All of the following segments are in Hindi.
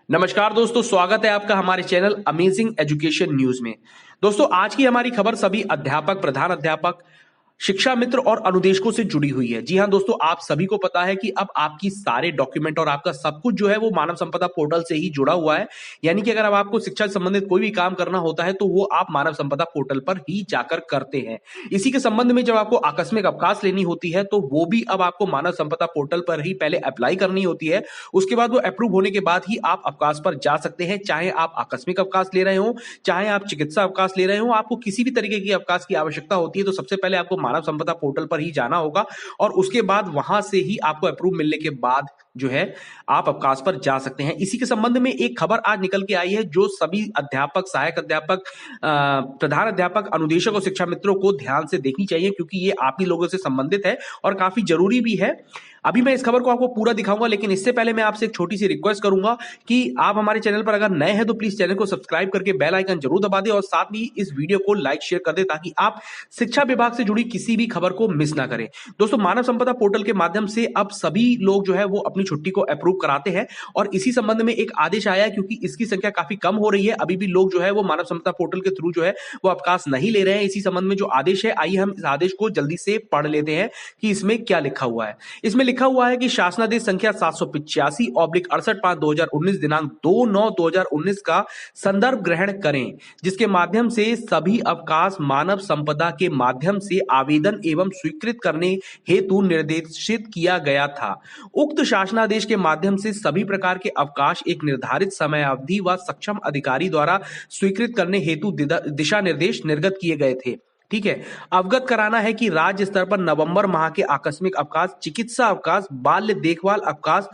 नमस्कार दोस्तों, स्वागत है आपका हमारे चैनल अमेजिंग एजुकेशन न्यूज में। दोस्तों, आज की हमारी खबर सभी अध्यापक, प्रधान अध्यापक, शिक्षा मित्र और अनुदेशकों से जुड़ी हुई है। जी हां दोस्तों, आप सभी को पता है कि अब आपकी सारे डॉक्यूमेंट और आपका सब कुछ जो है वो मानव संपदा पोर्टल से ही जुड़ा हुआ है। यानी कि अगर अब आपको शिक्षा से संबंधित कोई भी काम करना होता है तो वो आप मानव संपदा पोर्टल पर ही जाकर करते हैं। इसी के संबंध में जब आपको आकस्मिक अवकाश लेनी होती है तो वो भी अब आपको मानव संपदा पोर्टल पर ही पहले अप्लाई करनी होती है। उसके बाद वो अप्रूव होने के बाद ही आप अवकाश पर जा सकते हैं। चाहे आप आकस्मिक अवकाश ले रहे हो, चाहे आप चिकित्सा अवकाश ले रहे हो, आपको किसी भी तरीके की अवकाश की आवश्यकता होती है तो सबसे पहले आपको मानव संपदा पोर्टल पर ही जाना होगा और उसके बाद वहां से ही आपको अप्रूव मिलने के बाद जो है आप अवकाश पर जा सकते हैं। इसी के संबंध में एक खबर आज निकल के आई है जो सभी अध्यापक, सहायक अध्यापक, प्रधान अध्यापक, अनुदेशक और शिक्षा मित्रों को ध्यान से देखनी चाहिए क्योंकि ये आप ही लोगों से संबंधित है और काफी जरूरी भी है। अभी मैं इस खबर को आपको पूरा दिखाऊंगा, लेकिन इससे पहले मैं आपसे एक छोटी सी रिक्वेस्ट करूंगा कि आप हमारे चैनल पर अगर नए हैं तो प्लीज चैनल को सब्सक्राइब करके बेल आइकन जरूर दबा दें और साथ ही इस वीडियो को लाइक शेयर कर दें ताकि आप शिक्षा विभाग से जुड़ी किसी भी खबर को मिस ना करें। दोस्तों, मानव संपदा पोर्टल के माध्यम से अब सभी लोग जो है वो अपनी छुट्टी को अप्रूव कराते हैं और इसी संबंध में एक आदेश आया है क्योंकि इसकी संख्या काफी कम हो रही है। अभी भी लोग जो है वो मानव संपदा पोर्टल के थ्रू जो है वो अवकाश नहीं ले रहे हैं। इसी संबंध में जो आदेश है, आइए हम इस आदेश को जल्दी से पढ़ लेते हैं कि इसमें क्या लिखा हुआ है। इसमें लिखा हुआ है कि शासनादेश संख्या 785/68/2019 दिनांक 2/9/2019 का संदर्भ ग्रहण करें, जिसके माध्यम से सभी अवकाश मानव संपदा के माध्यम से आवेदन एवं स्वीकृत करने हेतु निर्देशित किया गया था। उक्त शासनादेश के माध्यम से सभी प्रकार के अवकाश एक निर्धारित समय अवधि व सक्षम अधिकारी द्वारा स्वीकृत करने हेतु दिशा निर्देश निर्गत किए गए थे। ठीक है। अवगत कराना है कि राज्य स्तर पर नवंबर माह के आकस्मिक अवकाश, चिकित्सा अवकाश, बाल्य देखभाल अवकाश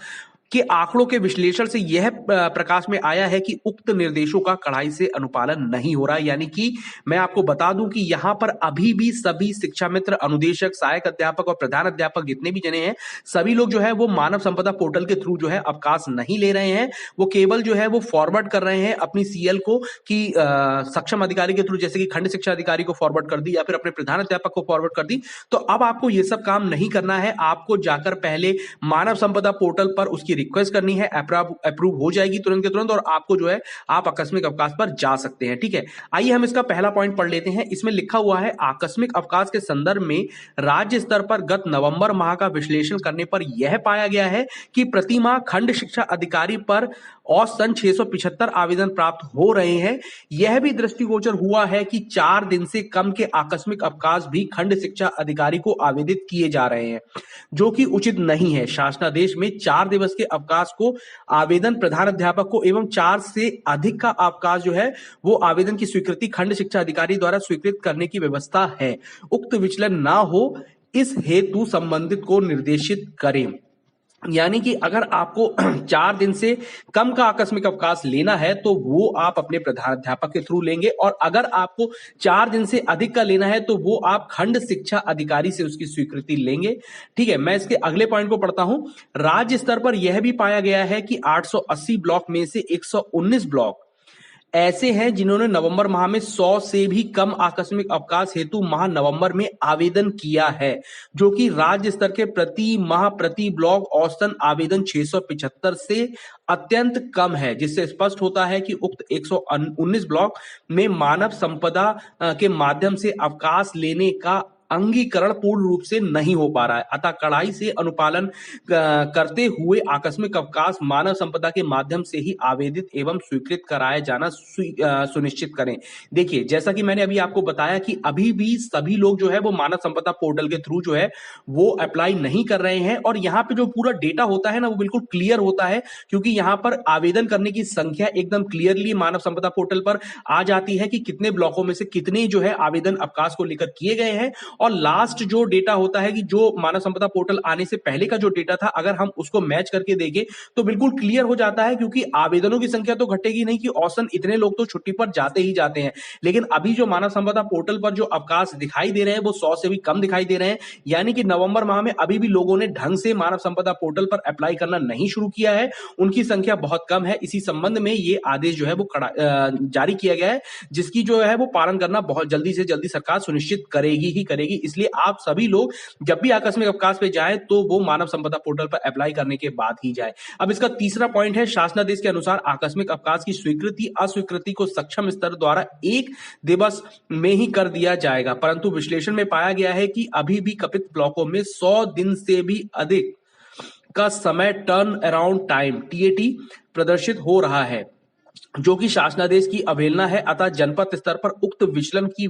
के आंकड़ों के विश्लेषण से यह प्रकाश में आया है कि उक्त निर्देशों का कड़ाई से अनुपालन नहीं हो रहा है। यानी कि मैं आपको बता दूं कि यहां पर अभी भी सभी शिक्षा मित्र, अनुदेशक, सहायक अध्यापक और प्रधान अध्यापक जितने भी जने हैं, सभी लोग जो है वो मानव संपदा पोर्टल के थ्रू जो है अवकाश नहीं ले रहे हैं। वो केवल जो है वो फॉरवर्ड कर रहे हैं अपनी सीएल को कि सक्षम अधिकारी के थ्रू, जैसे कि खंड शिक्षा अधिकारी को फॉरवर्ड कर दी या फिर अपने प्रधान अध्यापक को फॉरवर्ड कर दी। तो अब आपको ये सब काम नहीं करना है। आपको जाकर पहले मानव संपदा पोर्टल पर उसकी रिक्वेस्ट करनी है, अप्रूव हो जाएगी तुरंत के तुरंत और आपको जो है आप आकस्मिक अवकाश पर जा सकते हैं। ठीक है, आइए हम इसका पहला पॉइंट पढ़ लेते हैं। इसमें लिखा हुआ है, आकस्मिक अवकाश के संदर्भ में राज्य स्तर पर गत नवंबर माह का विश्लेषण करने पर यह पाया गया है कि प्रति माह खंड शिक्षा अधिकारी पर औसतन 675 आवेदन प्राप्त हो रहे हैं। यह भी दृष्टिगोचर हुआ है कि 4 दिन से कम के आकस्मिक अवकाश भी खंड शिक्षा अधिकारी को आवेदित किए जा रहे हैं, जो कि उचित नहीं है। शासनादेश में 4 दिवस के अवकाश को आवेदन प्रधान अध्यापक को एवं 4 से अधिक का अवकाश जो है वो आवेदन की स्वीकृति खंड शिक्षा अधिकारी द्वारा स्वीकृत करने की व्यवस्था है। उक्त विचलन ना हो, इस हेतु संबंधित को निर्देशित करें। यानी कि अगर आपको 4 दिन से कम का आकस्मिक अवकाश लेना है तो वो आप अपने प्रधानाध्यापक के थ्रू लेंगे और अगर आपको 4 दिन से अधिक का लेना है तो वो आप खंड शिक्षा अधिकारी से उसकी स्वीकृति लेंगे। ठीक है, मैं इसके अगले पॉइंट को पढ़ता हूं। राज्य स्तर पर यह भी पाया गया है कि 880 ब्लॉक में से 119 ब्लॉक ऐसे हैं जिन्होंने नवंबर माह में 100 से भी कम आकस्मिक अवकाश हेतु माह नवंबर में आवेदन किया है, जो कि राज्य स्तर के प्रति माह प्रति ब्लॉक औसतन आवेदन 675 से अत्यंत कम है, जिससे स्पष्ट होता है कि उक्त 119 ब्लॉक में मानव संपदा के माध्यम से अवकाश लेने का अंगीकरण पूर्ण रूप से नहीं हो पा रहा है। अतः कड़ाई से अनुपालन करते हुए आकस्मिक अवकाश मानव संपदा के माध्यम से ही आवेदित एवं स्वीकृत कराया जाना सुनिश्चित करें। देखिए, जैसा कि मैंने अभी आपको बताया कि अभी भी सभी लोग जो है वो मानव संपदा पोर्टल के थ्रू जो है वो अप्लाई नहीं कर रहे हैं और यहाँ पे जो पूरा डेटा होता है ना वो बिल्कुल क्लियर होता है, क्योंकि यहाँ पर आवेदन करने की संख्या एकदम क्लियरली मानव संपदा पोर्टल पर आ जाती है कि कितने ब्लॉकों में से कितने जो है आवेदन अवकाश को लेकर किए गए हैं। और लास्ट जो डेटा होता है कि जो मानव संपदा पोर्टल आने से पहले का जो डेटा था, अगर हम उसको मैच करके देखें तो बिल्कुल क्लियर हो जाता है, क्योंकि आवेदनों की संख्या तो घटेगी नहीं कि औसतन इतने लोग तो छुट्टी पर जाते ही जाते हैं, लेकिन अभी जो मानव संपदा पोर्टल पर जो अवकाश दिखाई दे रहे हैं वो 100 से भी कम दिखाई दे रहे हैं। यानी कि नवंबर माह में अभी भी लोगों ने ढंग से मानव संपदा पोर्टल पर अप्लाई करना नहीं शुरू किया है, उनकी संख्या बहुत कम है। इसी संबंध में ये आदेश जो है वो जारी किया गया है, जिसकी जो है वो पालन करना बहुत जल्दी से जल्दी सरकार सुनिश्चित करेगी ही करेगी। मिलेगी। इसलिए आप सभी लोग जब भी आकस्मिक अवकाश पे जाएं तो वो मानव संपदा पोर्टल पर अप्लाई करने के बाद ही जाए। अब इसका तीसरा पॉइंट है, शासनादेश के अनुसार आकस्मिक अवकाश की स्वीकृति अस्वीकृति को सक्षम स्तर द्वारा 1 दिवस में ही कर दिया जाएगा, परंतु विश्लेषण में पाया गया है कि अभी भी कथित ब्लॉकों में 100 दिन से भी अधिक का समय टर्न अराउंड टाइम टीएटी प्रदर्शित हो रहा है, जो कि शासनादेश की अवहेलना है। अतः जनपद स्तर पर उक्त विचलन की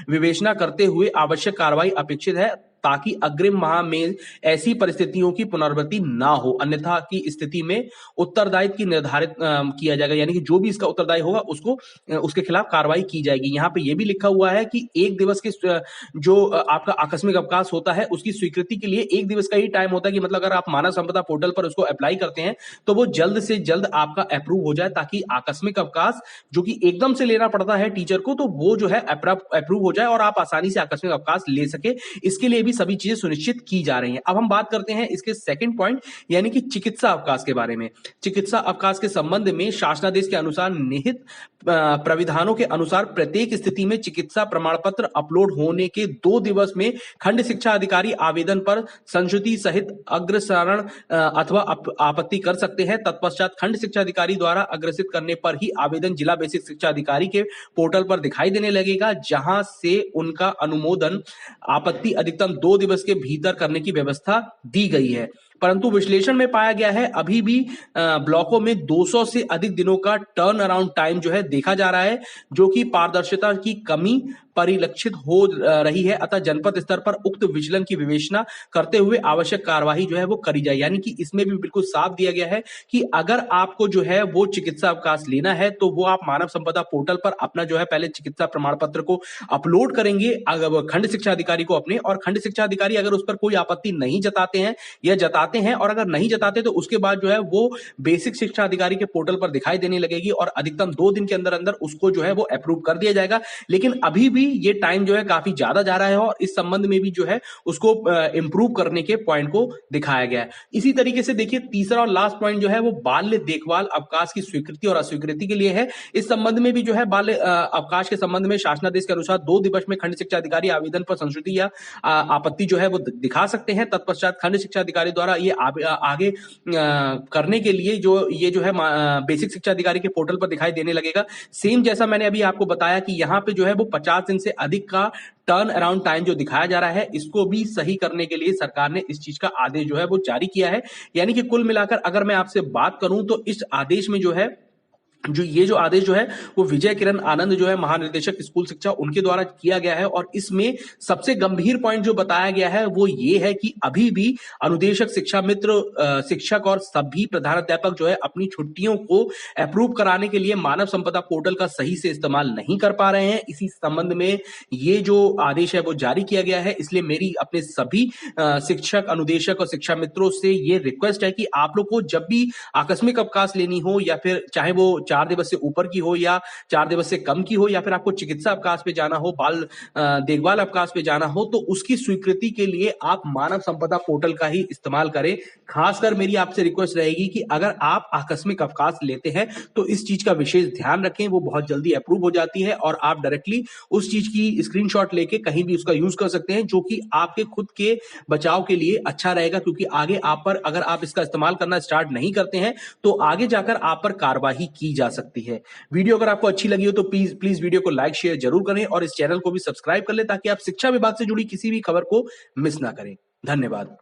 विवेचना करते हुए आवश्यक कार्रवाई अपेक्षित है, ताकि अग्रिम माह में ऐसी परिस्थितियों की पुनरावृत्ति ना हो। अन्यथा की स्थिति में उत्तरदायित्व की निर्धारित किया जाएगा, यानी कि जो भी इसका उत्तरदायी होगा उसको उसके खिलाफ कार्रवाई की जाएगी। यहाँ पे ये भी लिखा हुआ है कि 1 दिवस के जो आपका आकस्मिक अवकाश होता है उसकी स्वीकृति के लिए 1 दिवस का ही टाइम होता है, कि मतलब अगर आप मानव संपदा पोर्टल पर उसको अप्लाई करते हैं तो वो जल्द से जल्द आपका अप्रूव हो जाए, ताकि आकस्मिक अवकाश जो कि एकदम से लेना पड़ता है टीचर को, तो वो जो है अप्रूव हो जाए और आप आसानी से आकस्मिक अवकाश ले सके। इसके लिए भी सभी चीजें सुनिश्चित की जा रही हैं। अब हम बात करते हैं इसके सेकंड पॉइंट, यानी कि चिकित्सा अवकाश के बारे में। चिकित्सा अवकाश के संबंध में शासनादेश के अनुसार निहित प्राविधानों के अनुसार प्रत्येक स्थिति में चिकित्सा प्रमाण पत्र अपलोड होने के 2 दिवस में खंड शिक्षा अधिकारी आवेदन पर संशुद्धि सहित अग्रसारण अथवा आपत्ति कर सकते हैं। तत्पश्चात खंड शिक्षा अधिकारी द्वारा अग्रसित करने पर ही आवेदन जिला बेसिक शिक्षा अधिकारी के पोर्टल पर दिखाई देने लगेगा, जहां से उनका अनुमोदन आपत्ति अधिकतम 2 दिवस के भीतर करने की व्यवस्था दी गई है। परंतु विश्लेषण में पाया गया है अभी भी ब्लॉकों में 200 से अधिक दिनों का टर्न अराउंड टाइम जो है देखा जा रहा है, जो कि पारदर्शिता की कमी परिलक्षित हो रही है। अतः जनपद स्तर पर उक्त विचलन की विवेचना करते हुए आवश्यक कार्यवाही जो है वो करी जाए। यानी कि इसमें भी बिल्कुल साफ दिया गया है कि अगर आपको जो है वो चिकित्सा अवकाश लेना है तो वो आप मानव संपदा पोर्टल पर अपना जो है पहले चिकित्सा प्रमाण पत्र को अपलोड करेंगे अगर खंड शिक्षा अधिकारी को अपने, और खंड शिक्षा अधिकारी अगर उस पर कोई आपत्ति नहीं जताते हैं या जताते हैं, और अगर नहीं जताते तो उसके बाद जो है वो बेसिक शिक्षा अधिकारी के पोर्टल पर दिखाई देने लगेगी और अधिकतम 2 दिन के अंदर अंदर उसको जो है वो अप्रूव कर दिया जाएगा। लेकिन अभी भी ये टाइम जो है काफी ज्यादा जा रहा है और इस संबंध में भी जो है उसको इंप्रूव करने के पॉइंट को दिखाया गया है। इसी तरीके से देखिए तीसरा और लास्ट पॉइंट जो है वो बाल्य देखभाल अवकाश की स्वीकृति और अस्वीकृति के लिए है। इस संबंध में भी जो है बाल्य अवकाश के संबंध में शासनादेश के अनुसार 2 दिवस में खंड शिक्षा अधिकारी आवेदन पर संशुद्धि या आपत्ति जो है वो दिखा सकते हैं। तत्पश्चात खंड शिक्षा अधिकारी द्वारा ये आगे करने के लिए ये जो है बेसिक शिक्षा अधिकारी के पोर्टल पर दिखाई देने लगेगा। सेम जैसा मैंने अभी आपको बताया कि यहाँ पे जो है वो 50 दिन से अधिक का टर्न अराउंड टाइम जो दिखाया जा रहा है, इसको भी सही करने के लिए सरकार ने इस चीज का आदेश जो है वो जारी किया है। यानी कि कुल मिलाकर अगर मैं आपसे बात करूं तो इस आदेश में जो है ये जो आदेश जो है वो विजय किरण आनंद जो है महानिदेशक स्कूल शिक्षा उनके द्वारा किया गया है। और इसमें सबसे गंभीर पॉइंट जो बताया गया है वो ये है कि अभी भी अनुदेशक शिक्षा मित्र शिक्षक और सभी प्रधानाध्यापक जो है अपनी छुट्टियों को अप्रूव कराने के लिए मानव संपदा पोर्टल का सही से इस्तेमाल नहीं कर पा रहे हैं। इसी संबंध में ये जो आदेश है वो जारी किया गया है। इसलिए मेरी अपने सभी शिक्षक अनुदेशक और शिक्षा मित्रों से ये रिक्वेस्ट है कि आप लोग को जब भी आकस्मिक अवकाश लेनी हो, या फिर चाहे वो 4 दिवस से ऊपर की हो या 4 दिवस से कम की हो, या फिर आपको चिकित्सा अवकाश पे जाना हो, बाल देखभाल अवकाश पे जाना हो, तो उसकी स्वीकृति के लिए आप मानव संपदा पोर्टल का ही इस्तेमाल करें। खासकर मेरी आपसे रिक्वेस्ट रहेगी कि अगर आप आकस्मिक अवकाश लेते हैं तो इस चीज का विशेष ध्यान रखें। वो बहुत जल्दी अप्रूव हो जाती है और आप डायरेक्टली उस चीज की स्क्रीनशॉट लेके कहीं भी उसका यूज कर सकते हैं, जो कि आपके खुद के बचाव के लिए अच्छा रहेगा। क्योंकि आगे आप पर अगर आप इसका इस्तेमाल करना स्टार्ट नहीं करते हैं तो आगे जाकर आप पर कार्रवाई की जा सकती है। वीडियो अगर आपको अच्छी लगी हो तो प्लीज वीडियो को लाइक शेयर जरूर करें और इस चैनल को भी सब्सक्राइब कर लें, ताकि आप शिक्षा विभाग से जुड़ी किसी भी खबर को मिस ना करें। धन्यवाद।